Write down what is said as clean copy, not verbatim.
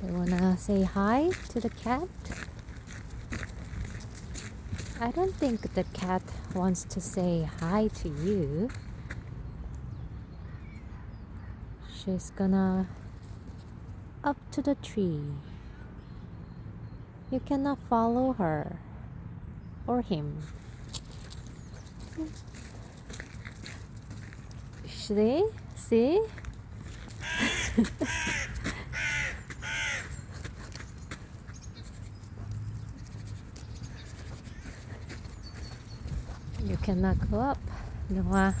You wanna say hi to the cat? I don't think the cat wants to say hi to you. She's gonna up to the tree. You cannot follow her or him. See? See? You cannot go up, Noah.